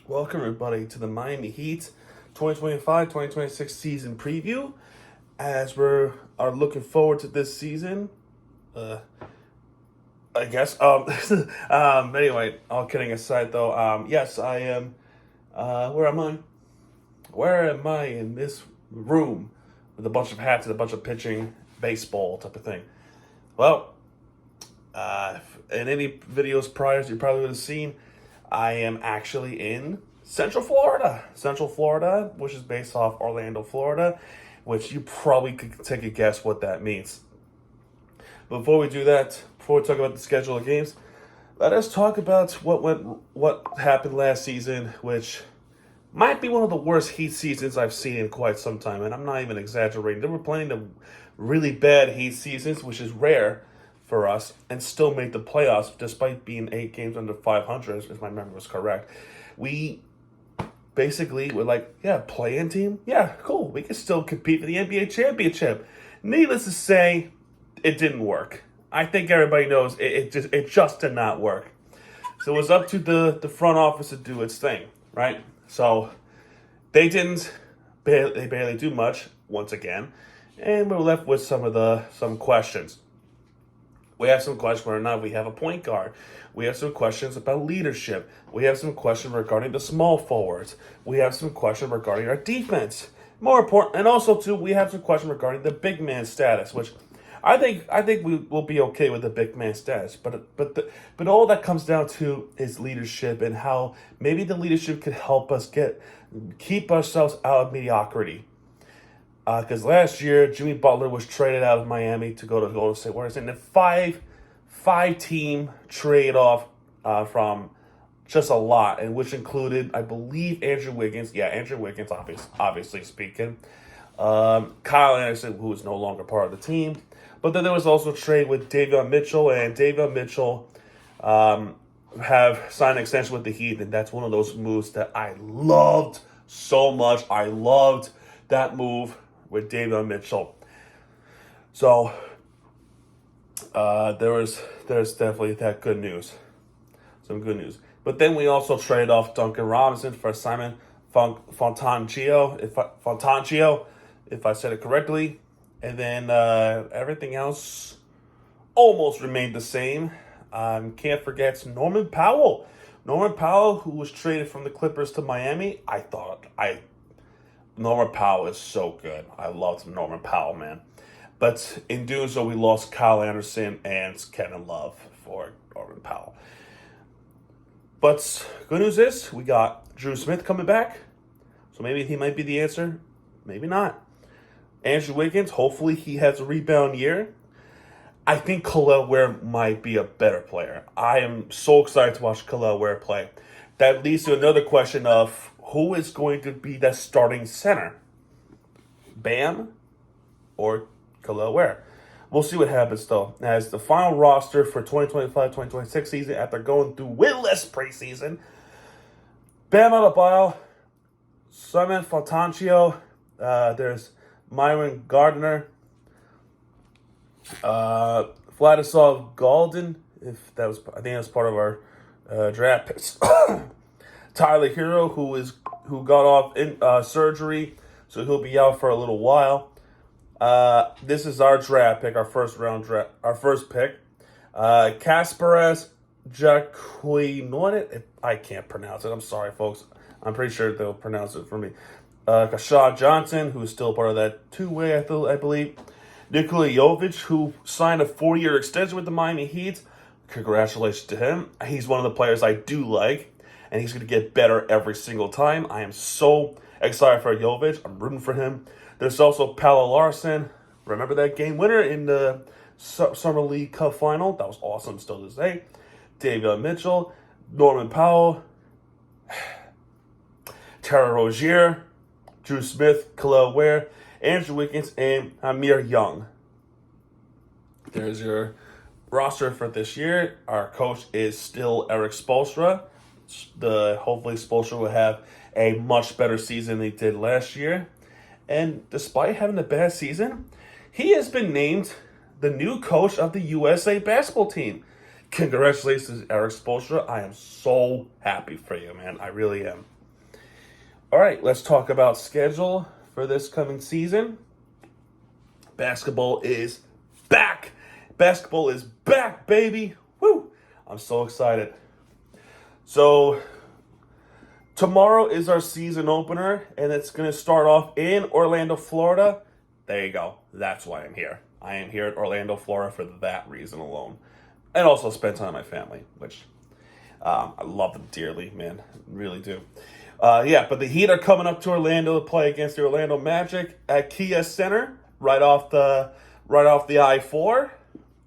Welcome, everybody, to the Miami Heat 2025-2026 season preview. As are looking forward to this season, uh, I guess. Anyway, all kidding aside, though, yes, I am. Where am I? Where am I in this room with a bunch of hats and a bunch of pitching baseball type of thing? Well, in any videos prior, you probably would have seen I am actually in Central Florida. Central Florida, which is based off Orlando, Florida, which you probably could take a guess what that means. Before we do that, before we talk about the schedule of games, let us talk about what happened last season, which might be one of the worst Heat seasons I've seen in quite some time, and I'm not even exaggerating. They were playing the really bad Heat seasons, which is rare for us, and still made the playoffs despite being 8 games under 500, if my memory was correct. We basically were like, yeah, play-in team? Yeah, cool. We can still compete for the NBA championship. Needless to say, it didn't work. I think everybody knows it just did not work. So it was up to the front office to do its thing, right? So they barely do much once again, and we're left with some questions. We have some questions whether or not we have a point guard. We have some questions about leadership. We have some questions regarding the small forwards. We have some questions regarding our defense. More important, and also too, we have some questions regarding the big man status, which I think we will be okay with the big man status. But all that comes down to is leadership and how maybe the leadership could help us keep ourselves out of mediocrity. Because last year, Jimmy Butler was traded out of Miami to go to Golden State Warriors in a five team trade off from just a lot, and which included, I believe, Andrew Wiggins. Yeah, Andrew Wiggins, obviously speaking. Kyle Anderson, who is no longer part of the team. But then there was also a trade with Davion Mitchell, and Davion Mitchell have signed an extension with the Heat, and that's one of those moves that I loved so much. I loved that move with Davion Mitchell. So there's definitely that good news, some good news. But then we also traded off Duncan Robinson for Simon Fontangio, if I said it correctly. And then everything else almost remained the same. Can't forget Norman Powell. Norman Powell, who was traded from the Clippers to Miami. Norman Powell is so good. I loved Norman Powell, man. But in doing so, we lost Kyle Anderson and Kevin Love for Norman Powell. But good news is we got Drew Smith coming back. So maybe he might be the answer. Maybe not. Andrew Wiggins, hopefully he has a rebound year. I think Kel'el Ware might be a better player. I am so excited to watch Kel'el Ware play. That leads to another question of who is going to be that starting center? Bam or Kel'el Ware? We'll see what happens, though. As the final roster for 2025-2026 season, after going through winless preseason, Bam Adebayo, Simon Fontangio, there's Myron Gardner, Vladislav Golden, I think that's part of our draft picks. Tyler Hero, who got off in surgery, so he'll be out for a little while. This is our draft pick, our first pick. Kasparas Jaquinonet. I can't pronounce it. I'm sorry, folks. I'm pretty sure they'll pronounce it for me. Kashad Johnson, who's still part of that two-way, I believe. Nikola Jovic, who signed a 4-year extension with the Miami Heat. Congratulations to him. He's one of the players I do like, and he's going to get better every single time. I am so excited for Jovic. I'm rooting for him. There's also Paolo Larson. Remember that game winner in the Summer League Cup final? That was awesome still to this day. Davion Mitchell, Norman Powell, Tara Rozier, Drew Smith, Kel'el Ware, Andrew Wiggins, and Amir Young. There's your roster for this year. Our coach is still Eric Spoelstra. Hopefully Spoelstra will have a much better season than he did last year. And despite having a bad season, he has been named the new coach of the USA basketball team. Congratulations, Eric Spoelstra. I am so happy for you, man. I really am. All right, let's talk about schedule for this coming season. Basketball is back. Basketball is back, baby. Woo! I'm so excited. So, tomorrow is our season opener, and it's going to start off in Orlando, Florida. There you go. That's why I'm here. I am here at Orlando, Florida for that reason alone. And also spend time with my family, which I love them dearly, man. Really do. But the Heat are coming up to Orlando to play against the Orlando Magic at Kia Center, right off the I-4.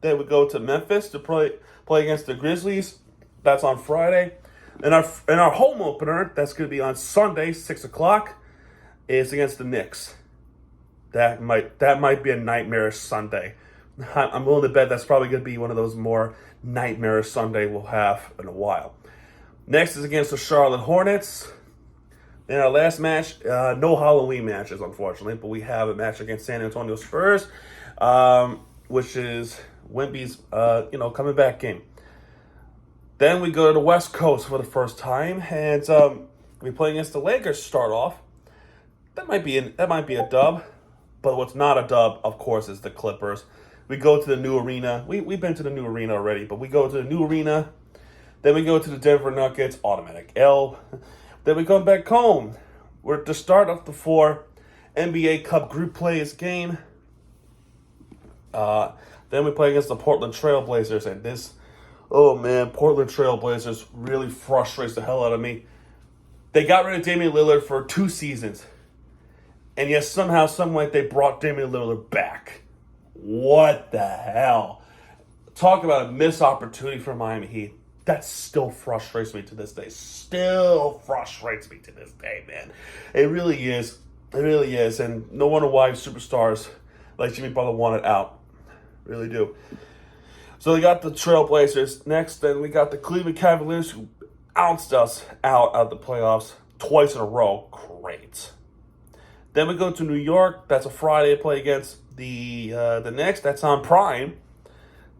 Then we go to Memphis to play against the Grizzlies. That's on Friday. And our home opener, that's going to be on Sunday, 6 o'clock, is against the Knicks. That might be a nightmarish Sunday. I'm willing to bet that's probably going to be one of those more nightmarish Sunday we'll have in a while. Next is against the Charlotte Hornets. In our last match, no Halloween matches, unfortunately, but we have a match against San Antonio Spurs, which is Wemby's, coming back game. Then we go to the West Coast for the first time, and we play against the Lakers to start off. That might be a dub, but what's not a dub, of course, is the Clippers. We go to the new arena. We've been to the new arena already, but we go to the new arena. Then we go to the Denver Nuggets, automatic L. Then we come back home. We're at the start of the 4 NBA Cup group plays game. Then we play against the Portland Trail Blazers, and Portland Trail Blazers really frustrates the hell out of me. They got rid of Damian Lillard for 2 seasons, and yet somehow, someway, they brought Damian Lillard back. What the hell? Talk about a missed opportunity for Miami Heat. That still frustrates me to this day. Man. It really is. And no wonder why superstars like Jimmy Butler want it out. Really do. So they got the Trailblazers. Next, then we got the Cleveland Cavaliers, who ounced us out of the playoffs twice in a row. Great. Then we go to New York. That's a Friday, play against the Knicks. That's on Prime.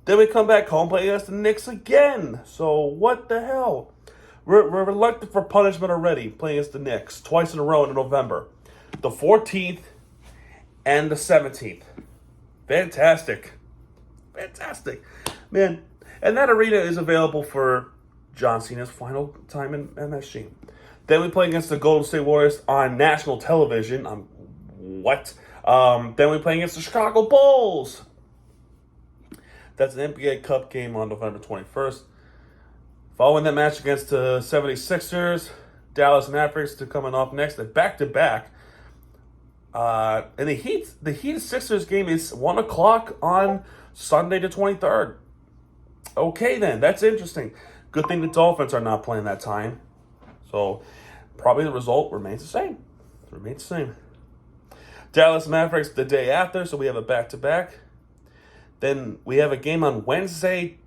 Then we come back home, play against the Knicks again. So what the hell? We're reluctant for punishment already, playing against the Knicks twice in a row in November. The 14th and the 17th. Fantastic. Man, and that arena is available for John Cena's final time in MSG. Then we play against the Golden State Warriors on national television. Then we play against the Chicago Bulls. That's an NBA Cup game on November 21st. Following that match against the 76ers, Dallas Mavericks to coming off next, at back-to-back. And the Heat Sixers game is 1 o'clock on Sunday the 23rd. Okay, then. That's interesting. Good thing the Dolphins are not playing that time. So, probably the result remains the same. Dallas Mavericks the day after, so we have a back-to-back. Then we have a game on Wednesday.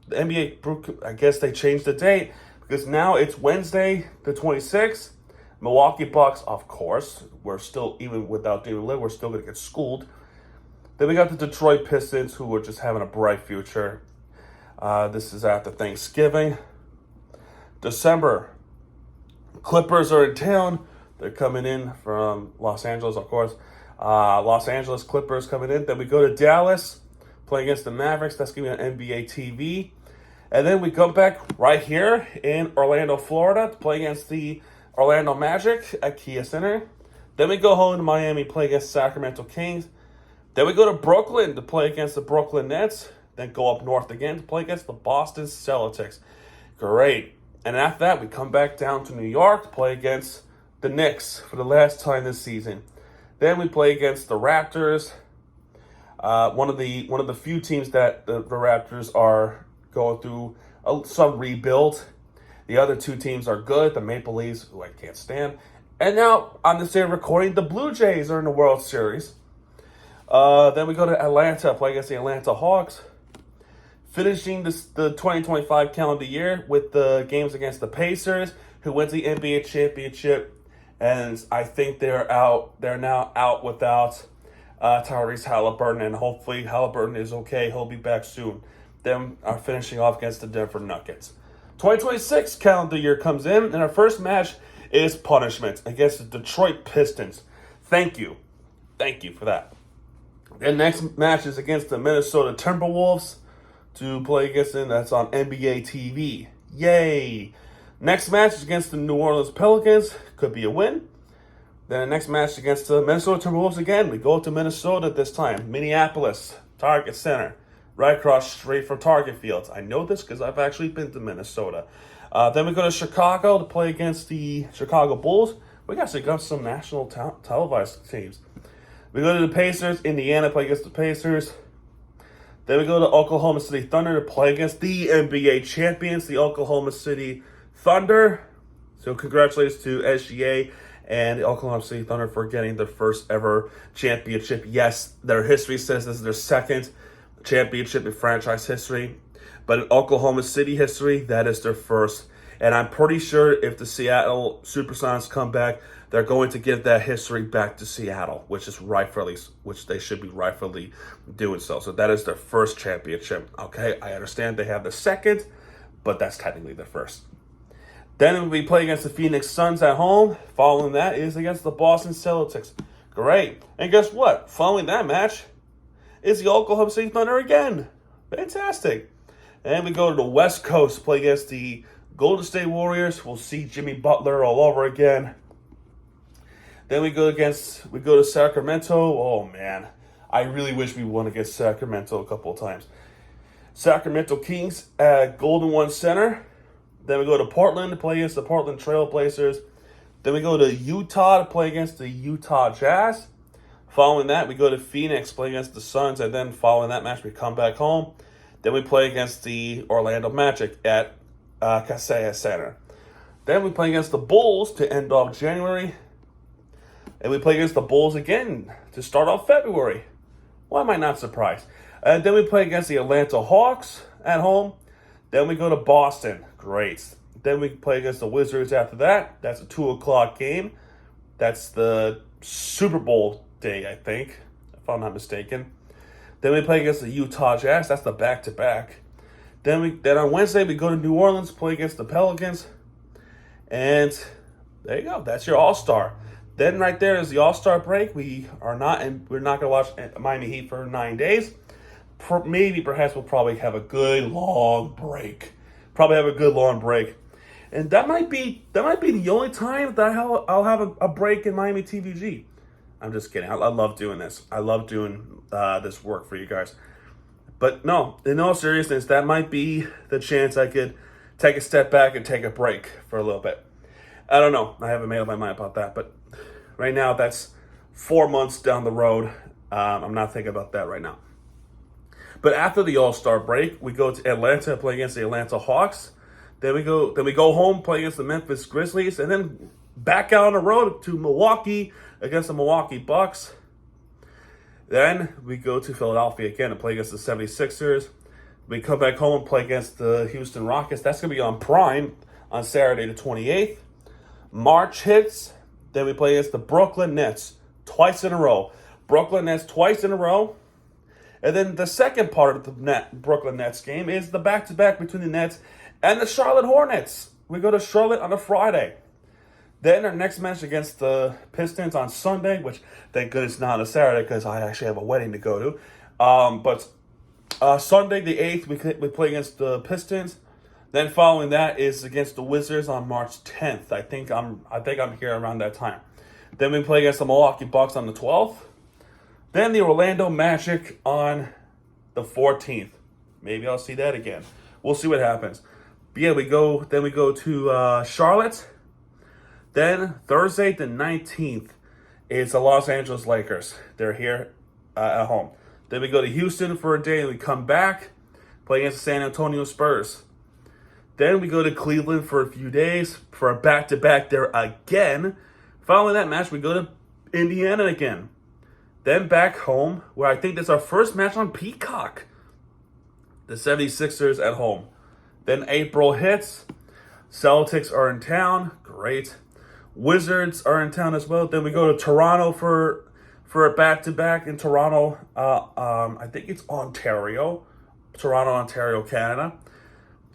The NBA, I guess they changed the date because now it's Wednesday the 26th. Milwaukee Bucks, of course. We're still, even without Damian Lillard, we're still going to get schooled. Then we got the Detroit Pistons, who are just having a bright future. This is after Thanksgiving. December, Clippers are in town. They're coming in from Los Angeles, of course. Los Angeles Clippers coming in. Then we go to Dallas, play against the Mavericks. That's going to be on NBA TV. And then we come back right here in Orlando, Florida, to play against the Orlando Magic at Kia Center. Then we go home to Miami, play against Sacramento Kings. Then we go to Brooklyn to play against the Brooklyn Nets. Then go up north again to play against the Boston Celtics. Great. And after that, we come back down to New York to play against the Knicks for the last time this season. Then we play against the Raptors. One of the few teams that the Raptors are going through some rebuild. The other 2 teams are good. The Maple Leafs, who I can't stand. And now, on this day of recording, the Blue Jays are in the World Series. Then we go to Atlanta, play against the Atlanta Hawks. Finishing the 2025 calendar year with the games against the Pacers, who went to the NBA championship. And I think they're out. They're now out without Tyrese Halliburton, and hopefully Halliburton is okay. He'll be back soon. Then are finishing off against the Denver Nuggets. 2026 calendar year comes in, and our first match is punishment against the Detroit Pistons. Thank you. Thank you for that. And next match is against the Minnesota Timberwolves to play against them. That's on NBA TV. Yay! Next match is against the New Orleans Pelicans. Could be a win. Then the next match against the Minnesota Timberwolves again. We go to Minnesota this time. Minneapolis, Target Center. Right across straight from Target Fields. I know this because I've actually been to Minnesota. Then we go to Chicago to play against the Chicago Bulls. We actually got some national televised teams. We go to the Pacers, Indiana, play against the Pacers. Then we go to Oklahoma City Thunder to play against the NBA champions, the Oklahoma City Thunder. So congratulations to SGA and the Oklahoma City Thunder for getting their first ever championship. Yes, their history says this is their second championship in franchise history. But in Oklahoma City history, that is their first. And I'm pretty sure if the Seattle Supersonics come back, they're going to give that history back to Seattle, which they should be rightfully doing so. So that is their first championship. Okay, I understand they have the second, but that's technically the first. Then we play against the Phoenix Suns at home. Following that is against the Boston Celtics. Great. And guess what? Following that match is the Oklahoma City Thunder again. Fantastic. And we go to the West Coast to play against the Golden State Warriors. We'll see Jimmy Butler all over again. Then we go to Sacramento. Oh man, I really wish we won against Sacramento a couple of times. Sacramento Kings at Golden One Center. Then we go to Portland to play against the Portland Trail Blazers. Then we go to Utah to play against the Utah Jazz. Following that, we go to Phoenix, play against the Suns, and then following that match, we come back home. Then we play against the Orlando Magic at Kaseya Center. Then we play against the Bulls to end off January. And we play against the Bulls again to start off February. Why am I not surprised? And then we play against the Atlanta Hawks at home. Then we go to Boston. Great. Then we play against the Wizards after that. That's a 2 o'clock game. That's the Super Bowl day, I think, if I'm not mistaken. Then we play against the Utah Jazz. That's the back-to-back. Then on Wednesday, we go to New Orleans, play against the Pelicans. And there you go. That's your All-Star. Then right there is the All-Star break. We're not going to watch Miami Heat for 9 days. Perhaps we'll probably have a good long break. And that might be the only time that I'll have a break in Miami TVG. I'm just kidding. I love doing this. I love doing this work for you guys. But no, in all seriousness, that might be the chance I could take a step back and take a break for a little bit. I don't know. I haven't made up my mind about that. But right now, that's 4 months down the road. I'm not thinking about that right now. But after the All-Star break, we go to Atlanta and play against the Atlanta Hawks. Then we go home, play against the Memphis Grizzlies, and then back out on the road to Milwaukee against the Milwaukee Bucks. Then we go to Philadelphia again and play against the 76ers. We come back home and play against the Houston Rockets. That's going to be on Prime on Saturday the 28th. March hits. Then we play against the Brooklyn Nets twice in a row. Brooklyn Nets twice in a row. And then the second part of the Brooklyn Nets game is the back-to-back between the Nets and the Charlotte Hornets. We go to Charlotte on a Friday. Then our next match against the Pistons on Sunday, which thank goodness not on a Saturday because I actually have a wedding to go to. But Sunday the 8th, we play against the Pistons. Then following that is against the Wizards on March 10th. I think I'm here around that time. Then we play against the Milwaukee Bucks on the 12th. Then the Orlando Magic on the 14th. Maybe I'll see that again. We'll see what happens. But yeah, we go to Charlotte. Then Thursday the 19th is the Los Angeles Lakers. They're here at home. Then we go to Houston for a day and we come back, play against the San Antonio Spurs. Then we go to Cleveland for a few days for a back-to-back there again. Following that match, we go to Indiana again. Then back home, where I think that's our first match on Peacock. The 76ers at home. Then April hits. Celtics are in town. Great. Wizards are in town as well. Then we go to Toronto for a back-to-back in Toronto. I think it's Ontario. Toronto, Ontario, Canada.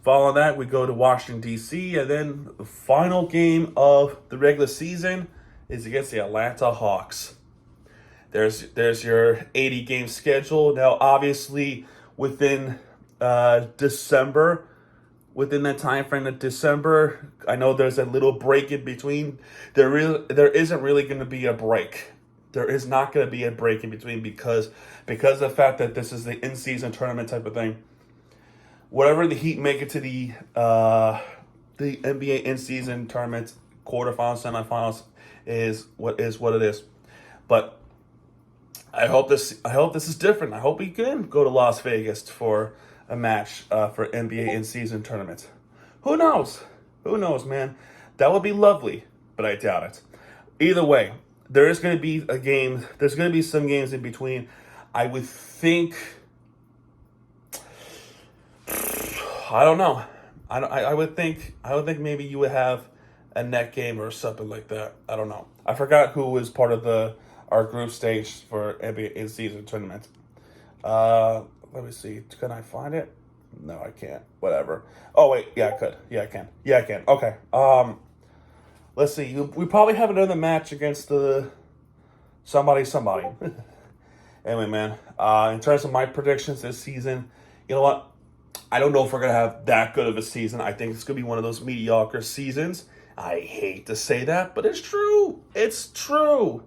Following that, we go to Washington, D.C., and then the final game of the regular season is against the Atlanta Hawks. There's your 80-game schedule. Now, obviously, within December, within that time frame of December, I know there's a little break in between. There isn't really going to be a break. There is not going to be a break in between because of the fact that this is the in-season tournament type of thing. Whatever the Heat make it to the NBA in-season tournament, quarterfinals, semifinals is what it is. But I hope this is different. I hope we can go to Las Vegas for a match for NBA in-season tournament. Who knows? Who knows, man? That would be lovely, but I doubt it. Either way, there is going to be a game. There's going to be some games in between. I would think. I don't know. I would think maybe you would have a net game or something like that. I don't know. I forgot who was part of our group stage for NBA in-season tournament. Let me see. Can I find it? No, I can't. Whatever. Oh wait, yeah, I could. Yeah, I can. Yeah, I can. Okay. Let's see. We probably have another match against somebody. Anyway, man. In terms of my predictions this season, you know what? I don't know if we're gonna have that good of a season. I think it's gonna be one of those mediocre seasons. I hate to say that, but it's true. It's true.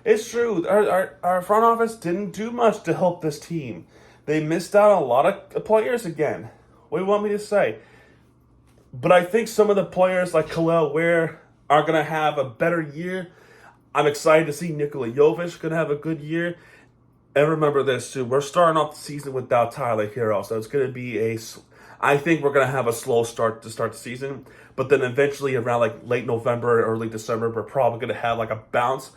It's true. Our front office didn't do much to help this team. They missed out on a lot of players again. What do you want me to say? But I think some of the players like Kel'el Ware are going to have a better year. I'm excited to see Nikola Jovic going to have a good year. And remember this too. We're starting off the season without Tyler Hero. So it's going to be I think we're going to have a slow start to start the season. But then eventually around like late November, early December, we're probably going to have like a bounce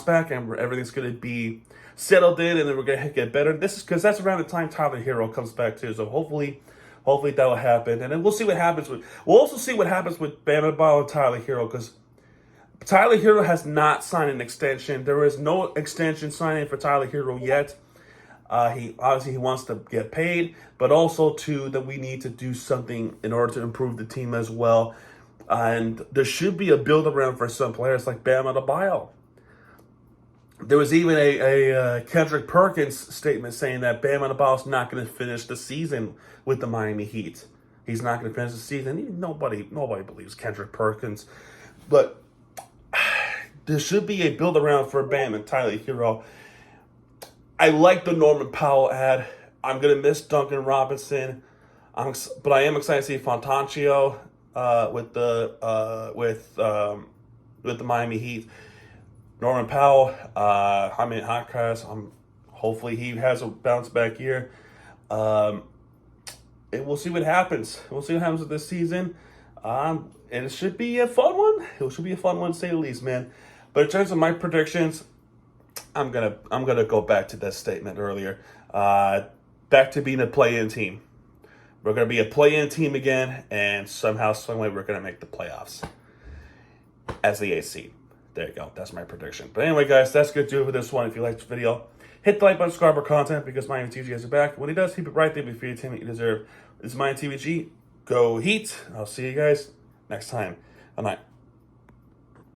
back, and everything's going to be settled in, and then we're going to get better. This is because that's around the time Tyler Hero comes back too. So hopefully that'll happen, and then we'll see what happens we'll also see what happens with Bam Adebayo and Tyler Hero, because Tyler Hero has not signed an extension. There is no extension signing for Tyler Hero yet. He wants to get paid, but also too that we need to do something in order to improve the team as well. And there should be a build around for some players like Bam Adebayo. There was even a Kendrick Perkins statement saying that Bam Adebayo's not going to finish the season with the Miami Heat. He's not going to finish the season. Nobody believes Kendrick Perkins. But there should be a build around for Bam and Tyler Hero. I like the Norman Powell ad. I'm going to miss Duncan Robinson. But I am excited to see Fontecchio with the Miami Heat. Norman Powell, Hotcast. Hopefully he has a bounce back year. And we'll see what happens. We'll see what happens with this season. And it should be a fun one. It should be a fun one, to say the least, man. But in terms of my predictions, I'm gonna go back to that statement earlier. Back to being a play-in team. We're gonna be a play-in team again, and somehow, some way, we're gonna make the playoffs as the 8th seed. There you go. That's my prediction. But anyway, guys, that's going to do it for this one. If you liked this video, hit the like button, subscribe for content, because Miami TVG has your back. When he does, keep it right there for your team you deserve. This is Miami TVG. Go Heat. I'll see you guys next time. Good night.